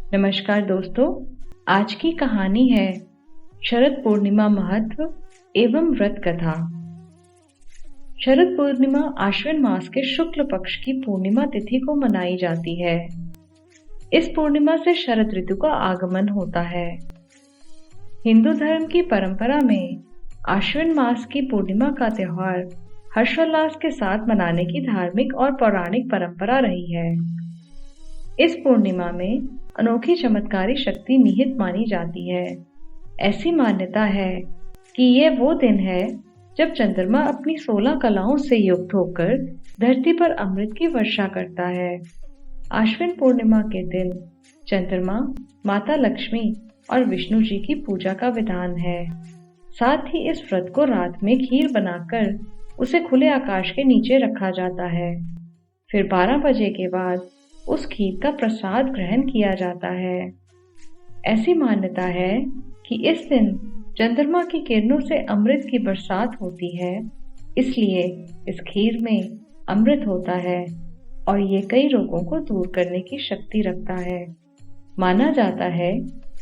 नमस्कार दोस्तों, आज की कहानी है शरद पूर्णिमा महत्व एवं व्रत कथा। शरद पूर्णिमा आश्विन मास के शुक्ल पक्ष की पूर्णिमा तिथि को मनाई जाती है। इस पूर्णिमा से शरद ऋतु का आगमन होता है। हिंदू धर्म की परंपरा में आश्विन मास की पूर्णिमा का त्योहार हर्षोल्लास के साथ मनाने की धार्मिक और पौराणिक परंपरा रही है। इस पूर्णिमा में अनोखी चमत्कारी शक्ति निहित मानी जाती है। ऐसी मान्यता है कि ये वो दिन है जब चंद्रमा अपनी 16 कलाओं से युक्त होकर धरती पर अमृत की वर्षा करता है। आश्विन पूर्णिमा के दिन चंद्रमा, माता लक्ष्मी और विष्णु जी की पूजा का विधान है। साथ ही इस व्रत को रात में खीर बनाकर उसे खुले आकाश के नीचे रखा जाता है। फिर 12 बजे के बाद उस खीर का प्रसाद ग्रहण किया जाता है। ऐसी मान्यता है कि इस दिन चंद्रमा की किरणों से अमृत की बरसात होती है, इसलिए इस खीर में अमृत होता है और ये कई रोगों को दूर करने की शक्ति रखता है। माना जाता है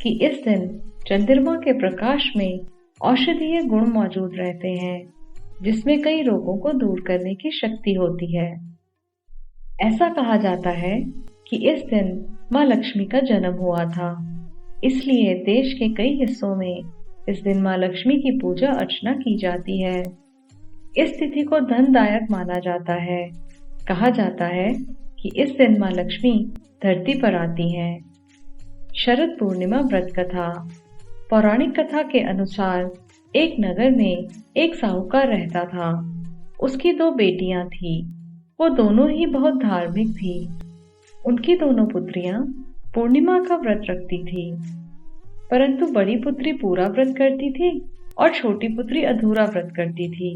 कि इस दिन चंद्रमा के प्रकाश में औषधीय गुण मौजूद रहते हैं, जिसमें कई रोगों को दूर करने की शक्ति होती है। ऐसा कहा जाता है कि इस दिन माँ लक्ष्मी का जन्म हुआ था, इसलिए देश के कई हिस्सों में इस दिन माँ लक्ष्मी की पूजा अर्चना की जाती है। इस तिथि को धनदायक माना जाता है। कहा जाता है कि इस दिन माँ लक्ष्मी धरती पर आती हैं। शरद पूर्णिमा व्रत कथा। पौराणिक कथा के अनुसार एक नगर में एक साहूकार रहता था। उसकी 2 बेटियां थीं। वो दोनों ही बहुत धार्मिक थी। उनकी दोनों पुत्रियां पूर्णिमा का व्रत रखती थी, परंतु बड़ी पुत्री पूरा व्रत करती थी और छोटी पुत्री अधूरा व्रत करती थी।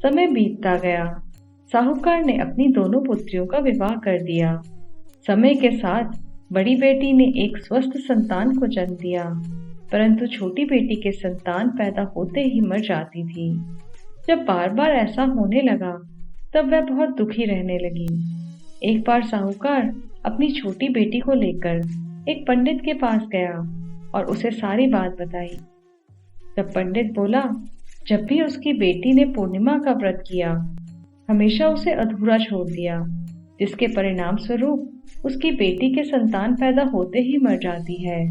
समय बीतता गया। साहूकार ने अपनी दोनों पुत्रियों का विवाह कर दिया। समय के साथ बड़ी बेटी ने एक स्वस्थ संतान को जन्म दिया, परंतु छोटी बेटी के संतान पैदा होते ही मर जाती थी। जब बार बार ऐसा होने लगा, तब वह बहुत दुखी रहने लगी। एक बार साहूकार अपनी छोटी बेटी को लेकर एक पंडित के पास गया और उसे सारी बात बताई। तब पंडित बोला, जब भी उसकी बेटी ने पूर्णिमा का व्रत किया, हमेशा उसे अधूरा छोड़ दिया, जिसके परिणाम स्वरूप उसकी बेटी के संतान पैदा होते ही मर जाती है।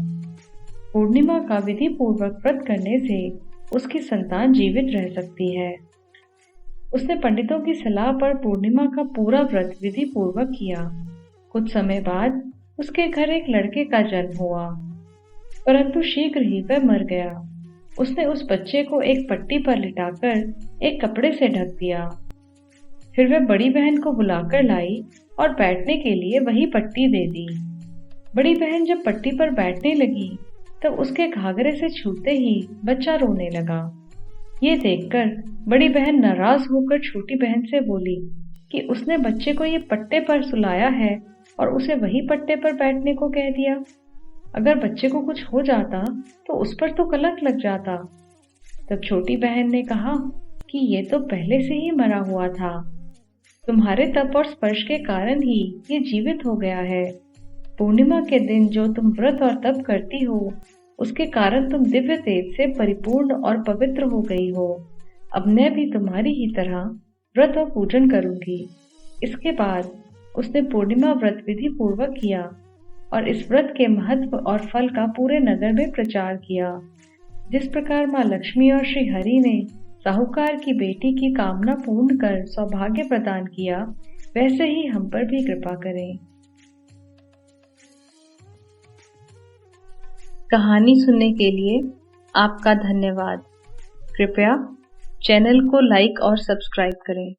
पूर्णिमा का विधि पूर्वक व्रत करने से उसकी संतान जीवित रह सकती है। उसने पंडितों की सलाह पर पूर्णिमा का पूरा व्रत विधि पूर्वक किया। कुछ समय बाद उसके घर एक लड़के का जन्म हुआ, परंतु शीघ्र ही वह मर गया। उसने उस बच्चे को एक पट्टी पर लिटाकर एक कपड़े से ढक दिया। फिर वह बड़ी बहन को बुलाकर लाई और बैठने के लिए वही पट्टी दे दी। बड़ी बहन जब पट्टी पर बैठने लगी, तब उसके घाघरे से छूते ही बच्चा रोने लगा। ये देखकर बड़ी बहन नाराज होकर छोटी बहन से बोली कि उसने बच्चे को ये पट्टे पर सुलाया है और उसे वही पट्टे पर बैठने को कह दिया। अगर बच्चे को कुछ हो जाता तो उस पर तो कलंक लग जाता। तब छोटी बहन ने कहा कि ये तो पहले से ही मरा हुआ था। तुम्हारे तप और स्पर्श के कारण ही ये जीवित हो गया है। पूर्णिमा के दिन जो तुम व्रत और तप करती हो, उसके कारण तुम दिव्य तेज से परिपूर्ण और पवित्र हो गई हो। अब मैं भी तुम्हारी ही तरह व्रत और पूजन करूंगी। इसके बाद उसने पूर्णिमा व्रत विधि पूर्वक किया और इस व्रत के महत्व और फल का पूरे नगर में प्रचार किया। जिस प्रकार माँ लक्ष्मी और श्री हरि ने साहूकार की बेटी की कामना पूर्ण कर सौभाग्य प्रदान किया, वैसे ही हम पर भी कृपा करें। कहानी सुनने के लिए आपका धन्यवाद। कृपया चैनल को लाइक और सब्सक्राइब करें।